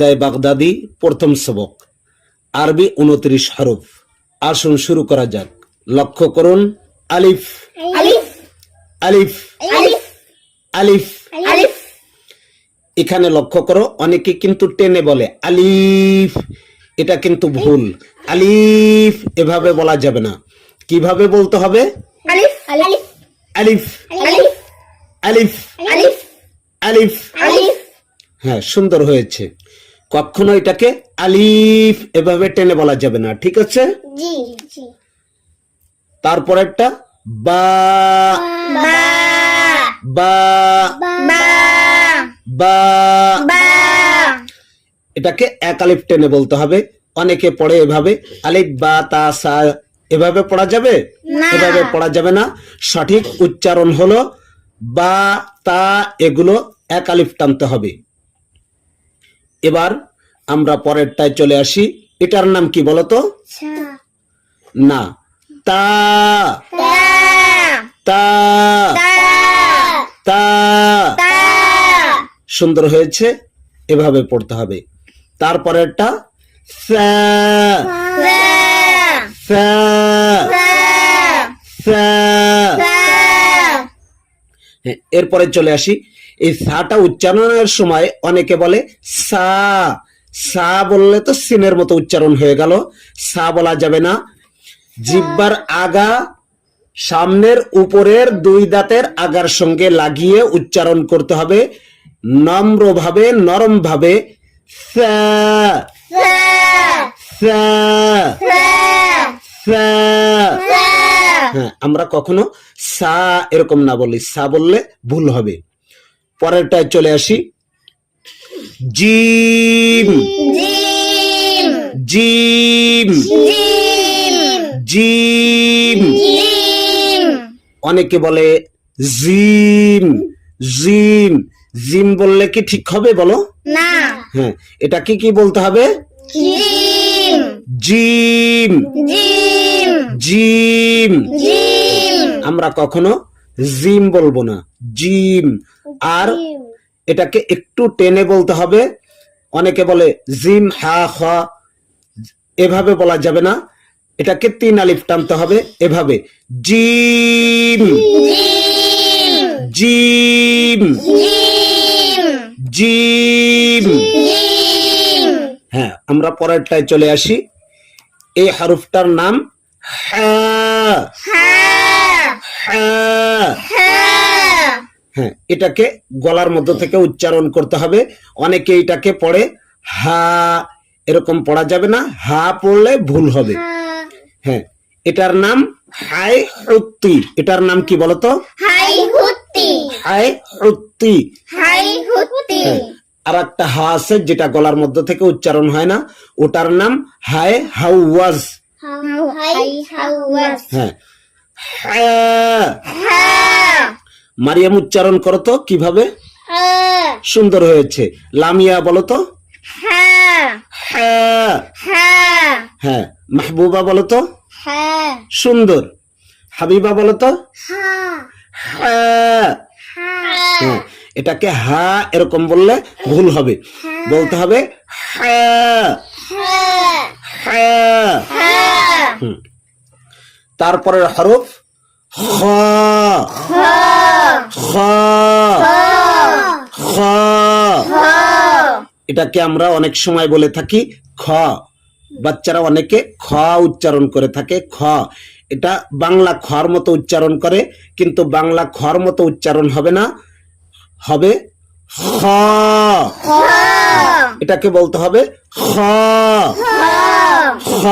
দায় বাগদাদি প্রথম সবক আরবি 29 হরফ। আসুন শুরু করা যাক। লক্ষ্য করুন, আলিফ আলিফ আলিফ আলিফ আলিফ। আলিফ এখানে লক্ষ্য করো, অনেকে কিন্তু টেনে বলে আলিফ, এটা কিন্তু ভুল। আলিফ এভাবে বলা যাবে না। কিভাবে বলতে হবে? আলিফ আলিফ আলিফ আলিফ আলিফ আলিফ আলিফ। আলিফ হ্যাঁ, সুন্দর হয়েছে। কখনো এটাকে আলিফ এভাবে টেনে বলা যাবে না, ঠিক আছে? জি জি। তারপর একটা বা বা বা বা বা। বা এটাকে এক আলিফ টেনে বলতে হবে। অনেকে পড়ে এভাবে আলিফ বা তা সা, এভাবে পড়া যাবে? না। এভাবে পড়া যাবে না। সঠিক উচ্চারণ হলো বা তা, এগুলো এক আলিফ টানতে হবে। এবার আমরা পরেরটায় চলে আসি। এটার নাম কি বলতো? না, তা তা তা তা। তা সুন্দর হয়েছে, এভাবে পড়তে হবে। তারপরেরটা সা সা সা। হ্যাঁ, এরপরে চলে আসি। এই সাটা উচ্চারণের সময় অনেকে বলে সা। সা বললে তো সিনের মতো উচ্চারণ হয়ে গেল, সা বলা যাবে না। জিহ্বার আগা সামনের উপরের দুই দাঁতের আগার সঙ্গে লাগিয়ে উচ্চারণ করতে হবে, নম্রভাবে, নরম ভাবে। সা সা সা। হ্যাঁ, আমরা কখনো সা এরকম না বলি, সা বললে ভুল হবে। পরেরটায় চলে আসি। Gym gym gym gym gym. Gym অনেকে বলে জিম জিম। জিম বললে কি ঠিক হবে বলো? না। হ্যাঁ, এটাকে কি বলতে হবে? Gym gym gym gym. Gym আমরা কখনো জিম বলবো না, জিম। আর এটাকে একটু টেনে বলতে হবে। অনেকে বলে জিম হা খ, এভাবে বলা যাবে না। এটাকে 3 আলিফ টানতে হবে, এভাবে জিম জিম জিম। হ্যাঁ, আমরা পরেরটায় চলে আসি। এই হরফটার নাম হ্যাঁ হ্যাঁ। হ্যাঁ, এটাকে গলার মধ্য থেকে উচ্চারণ করতে হবে। অনেকে এটাকে পড়ে হা, এরকম পড়া যাবে না, হা পড়লে ভুল হবে। হ্যাঁ, এটার নাম হাই হুত্তি। এটার নাম কি বলতো? হাই হুত্তি হাই হুত্তি। হাই হুত্তি হ্যাঁ, আর একটা হা আছে যেটা গলার মধ্য থেকে উচ্চারণ হয় না, ওটার নাম হাই হাওয়াজ। হাই হাওয়াজ হ্যাঁ, হ্যাঁ। হ্যাঁ মারিয়াম উচ্চারণ করো তো কিভাবে? সুন্দর হয়েছে। লামিয়া বলো তো? হ্যাঁ হ্যাঁ হ্যাঁ হ্যাঁ। মাহবুবা বলো তো? হ্যাঁ সুন্দর। হাবিবা বলো তো? হ্যাঁ হ্যাঁ হ্যাঁ। এটাকে হা এরকম বললে ভুল হবে, বলতে হবে হ্যাঁ হ্যাঁ। হুম। তারপরের হরফ খ খ খ। এটাকে আমরা অনেক সময় বলে থাকি খ। বাচ্চারা অনেকে খ উচ্চারণ করে থাকে, খ। এটা বাংলা খর মতো উচ্চারণ করে, কিন্তু বাংলা খর মতো উচ্চারণ হবে না, হবে খ। এটাকে বলতে হবে খ খ।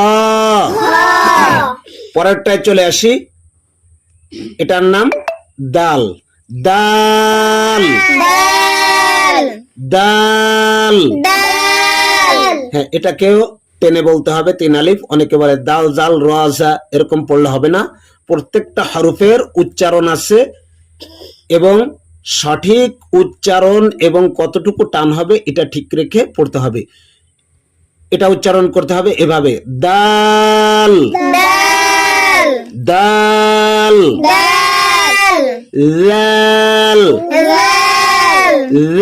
পরেরটায় চলে আসি। এটার নাম দাল দাল দাল। হ্যাঁ, এটাকেও টেনে বলতে হবে 3 আলিফ। অনেকে বলে দাল জাল রাজা, এরকম পড়লে হবে না। প্রত্যেকটা হরফের উচ্চারণ আছে, এবং সঠিক উচ্চারণ এবং কতটুকু টান হবে এটা ঠিক রেখে পড়তে হবে। এটা উচ্চারণ করতে হবে এভাবে দাল দাল লাল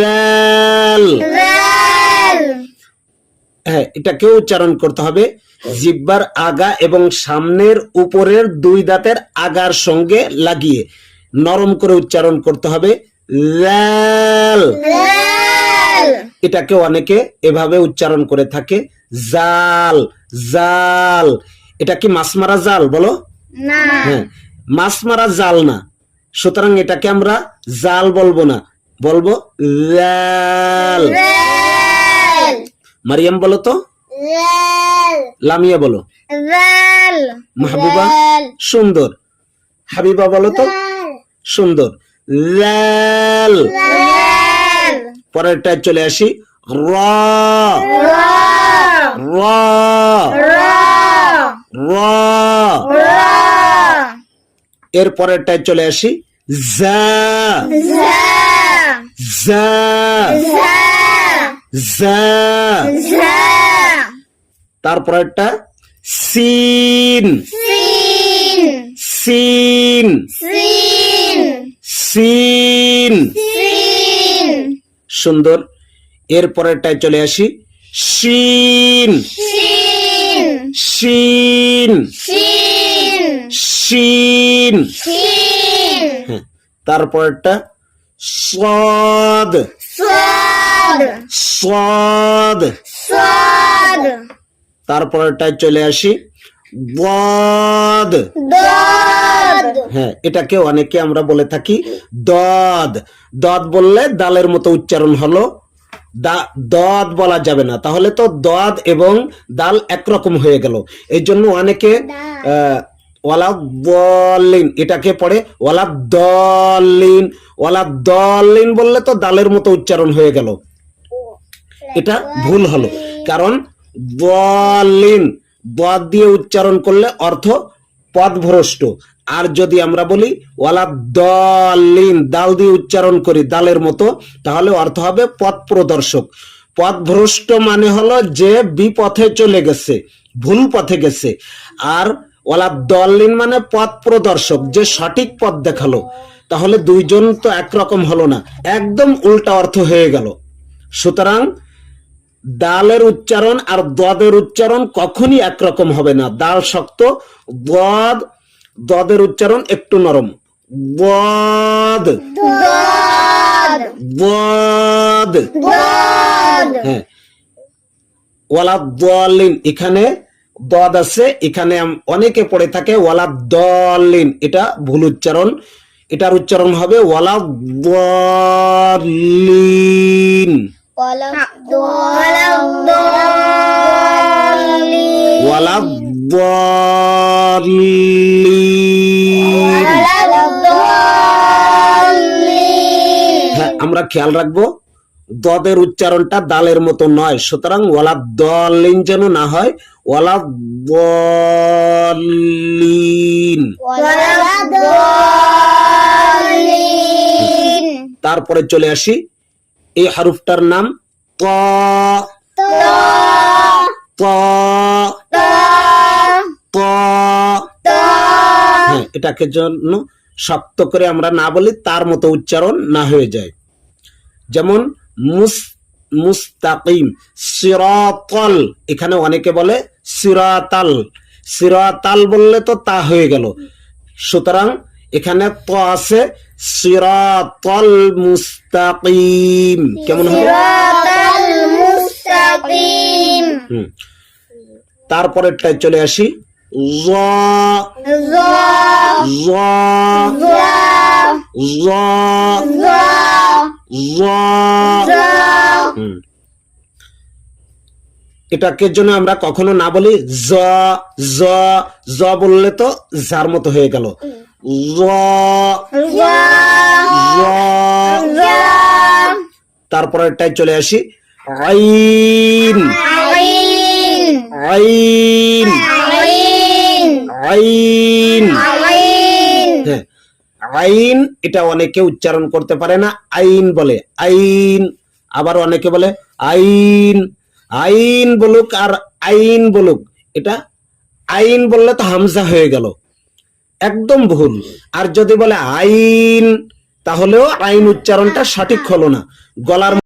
লাল। এটাকেও উচ্চারণ করতে হবে জিহ্বার আগা এবং সামনের উপরের দুই দাঁতের আগার সঙ্গে লাগিয়ে নরম করে উচ্চারণ করতে হবে লাল। লাল। এটাকে অনেকে এভাবে উচ্চারণ করে থাকে জাল জাল। এটা কি মাছ মারা জাল বলো? না। হ্যাঁ, মাছ মারা জাল না, সুতরাং এটাকে আমরা জাল বলবো না, বলবো লাল। লাল। মারিয়াম বলো তো, লাল। লামিয়া বলো, লাল। মাহবুবা লাল। সুন্দর, হাবিবা বলো তো লাল। সুন্দর, লাল। লাল। পরেরটায় চলে আসি র র। র র। র। র। এর পরেরটায় চলে আসি জা ঝা। জা ঝা। জা। ঝা। তারপরেরটা সিন সিন। সিন সিন। সিন। সিন। সুন্দর। এর পরেরটায় চলে আসি শিন শিন। শিন শিন। শিন। শিন। হ্যাঁ, তারপরেরটা সদ স্বাদ। সদ। স্বাদ। তারপরেরটায় চলে আসি বদ। দদ। হ্যাঁ, এটাকে অনেকে আমরা বলে থাকি দদ। দদ বললে দালের মতো উচ্চারণ হলো, দদ বলা যাবে না, তাহলে তো দদ এবং দাল একরকম হয়ে গেল। এই জন্য অনেকে ওয়ালা দলিন এটাকে পড়ে ওয়ালা দলিন। ওয়ালা দলিন বললে তো দালের মতো উচ্চারণ হয়ে গেল, এটা ভুল হলো। কারণ দলিন দদ দিয়ে উচ্চারণ করলে অর্থ পথভ্রষ্ট, আর যদি আমরা বলি ওয়ালা দলিন দাল দিয়ে উচ্চারণ করি দালের মতো, তাহলে অর্থ হবে পথ প্রদর্শক। পথভ্রষ্ট মানে হলো যে বিপথে চলে গেছে, ভুল পথে গেছে, আর ওয়ালা দলিন মানে পথ প্রদর্শক, যে সঠিক পথ দেখালো। তাহলে দুইজন তো একরকম হলো না, একদম উল্টা অর্থ হয়ে গেল। সুতরাং দালের উচ্চারণ আর দদের উচ্চারণ কখনই একরকম হবে না। দাল শক্ত, দদের উচ্চারণ একটু নরম। বদ দদ। বদ। দদ। হ্যাঁ, ওয়ালা দলিন এখানে দদ আছে, এখানে অনেকে পড়ে থাকে ওয়ালা দলিন, এটা ভুল উচ্চারণ। এটার উচ্চারণ হবে ওয়ালা দলিন। ওয়ালা দলিন। ওয়ালা দলিন। ওয়ালা দলিন। হ্যাঁ, আমরা খেয়াল রাখবো দদের উচ্চারণটা দালের মতো নয়, সুতরাং ওয়ালা দলিন যেন না হয়, ওয়ালা দলিন। ওয়ালা দলিন। তারপরে চলে আসি এই হারুফটার নাম ত। ত। ত ত। ত। ত। হ্যাঁ, এটাকে জন্য শক্ত করে আমরা না বলি, তার মতো উচ্চারণ না হয়ে যায়। যেমন মুস্তাকিম, সিরাতাল, এখানে অনেকে বলে সিরাতাল। সিরাতাল বললে তো তা হয়ে গেল, সুতরাং এখানে ত আছে, সিরাতাল মুস্তাকিম। কেমন হবে? সিরাতাল মুস্তাকিম। তারপরেরটায় চলে আসি জ জ। জ জ। জ জ। জ। জ। এটাকে জন্য আমরা কখনো না বলি জ জ জ বললে তো যার মতো হয়ে গেল। জ জ। জ। জ। তারপরেরটায় চলে আসি আইন আইন। আইন আইন। আইন। আইন। হ্যাঁ, আইন এটা অনেকে উচ্চারণ করতে পারে না, আইন বলে আইন। আবার অনেকে বলে আইন। আইন বলুক আর আইন বলুক, এটা আইন বললে তো হামজা হয়ে গেল, একদম ভুল। আর যদি বলে আইন, তাহলেও আইন উচ্চারণটা সঠিক হলো না, গলার